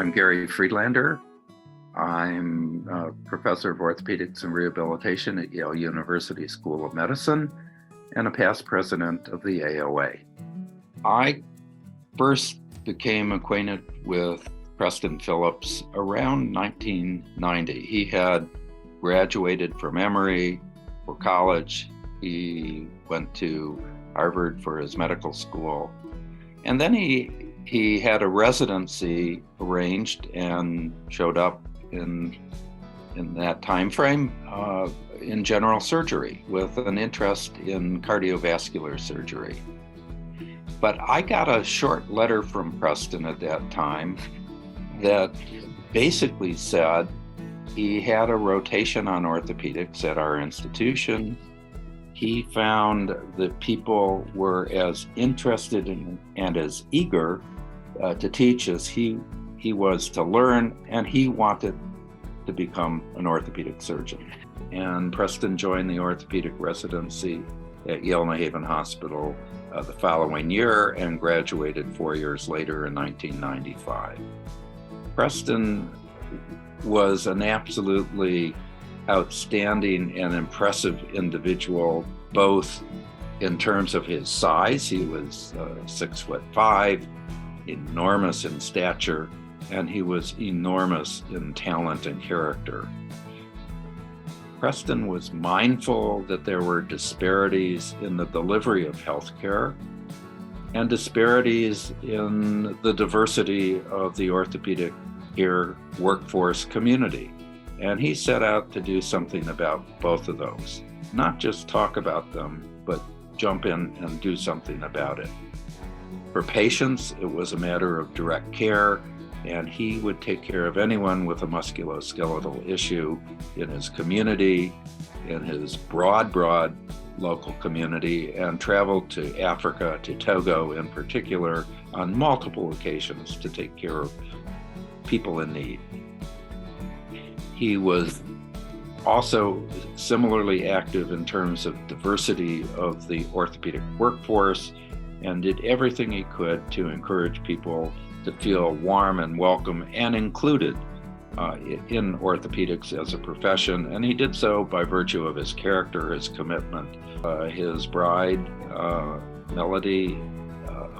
I'm Gary Friedlander. I'm a professor of orthopedics and rehabilitation at Yale University School of Medicine and a past president of the AOA. I first became acquainted with Preston Phillips around 1990. He had graduated from Emory for college. He went to Harvard for his medical school. And then he had a residency arranged and showed up in that time frame in general surgery with an interest in cardiovascular surgery. But I got a short letter from Preston at that time that basically said he had a rotation on orthopedics at our institution. He found that people were as interested in and as eager to teach as he was to learn, and he wanted to become an orthopedic surgeon. And Preston joined the orthopedic residency at Yale New Haven Hospital the following year and graduated 4 years later in 1995. Preston was an absolutely outstanding and impressive individual, both in terms of his size. He was 6'5", enormous in stature, and he was enormous in talent and character. Preston was mindful that there were disparities in the delivery of healthcare and disparities in the diversity of the orthopedic care workforce community. And he set out to do something about both of those, not just talk about them, but jump in and do something about it. For patients, it was a matter of direct care, and he would take care of anyone with a musculoskeletal issue in his community, in his broad local community, and traveled to Africa, to Togo in particular, on multiple occasions to take care of people in need. He was also similarly active in terms of diversity of the orthopedic workforce and did everything he could to encourage people to feel warm and welcome and included in orthopedics as a profession. And he did so by virtue of his character, his commitment, his bride, Melody,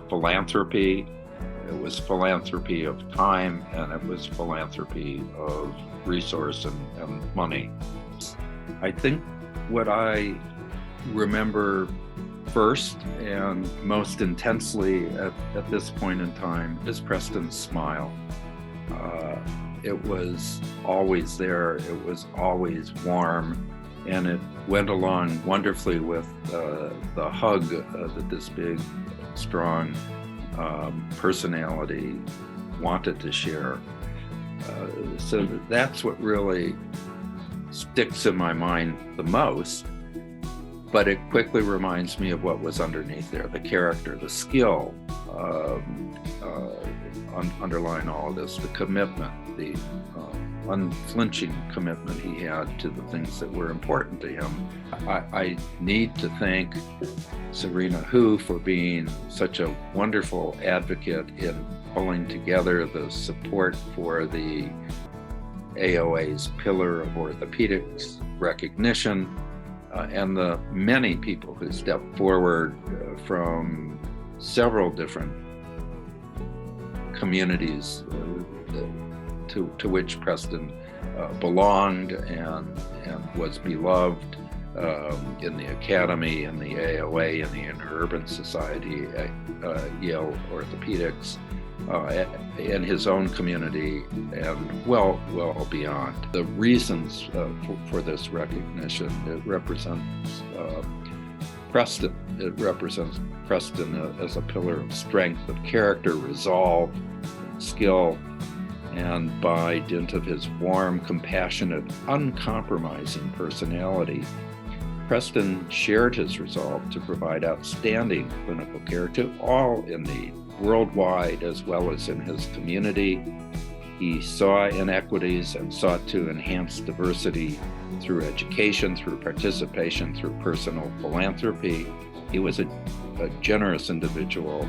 philanthropy. It was philanthropy of time, and it was philanthropy of resource and money. I think what I remember first and most intensely at this point in time is Preston's smile. It was always there, it was always warm, and it went along wonderfully with the hug that this big, strong personality wanted to share. So that's what really sticks in my mind the most, but it quickly reminds me of what was underneath there, the character, the skill underlying all of this, the commitment, the unflinching commitment he had to the things that were important to him. I need to thank Serena Hu for being such a wonderful advocate in pulling together the support for the AOA's pillar of orthopedics recognition, and the many people who stepped forward from several different communities to which Preston belonged and was beloved in the Academy, in the AOA, in the Interurban Society, at Yale Orthopedics, in his own community, and well beyond. The reasons for this recognition, it represents Preston. It represents Preston as a pillar of strength, of character, resolve, skill, and by dint of his warm, compassionate, uncompromising personality, Preston shared his resolve to provide outstanding clinical care to all in need, worldwide as well as in his community. He saw inequities and sought to enhance diversity through education, through participation, through personal philanthropy. He was a generous individual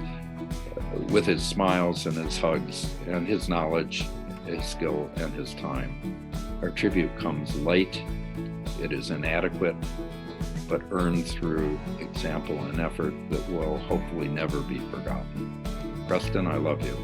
with his smiles and his hugs and his knowledge his skill and his time. Our tribute comes late, it is inadequate, but earned through example and effort that will hopefully never be forgotten. Preston, I love you.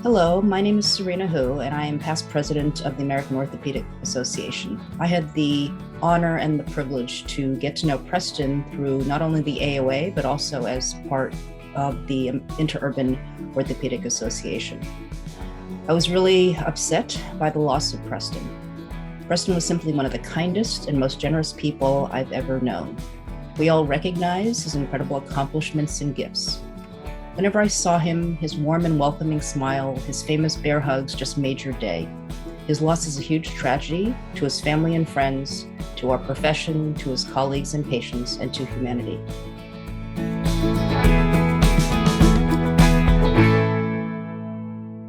Hello, my name is Serena Hu, and I am past president of the American Orthopedic Association. I had the honor and the privilege to get to know Preston through not only the AOA, but also as part of the Interurban Orthopedic Association. I was really upset by the loss of Preston. Preston was simply one of the kindest and most generous people I've ever known. We all recognize his incredible accomplishments and gifts. Whenever I saw him, his warm and welcoming smile, his famous bear hugs just made your day. His loss is a huge tragedy to his family and friends, to our profession, to his colleagues and patients, and to humanity.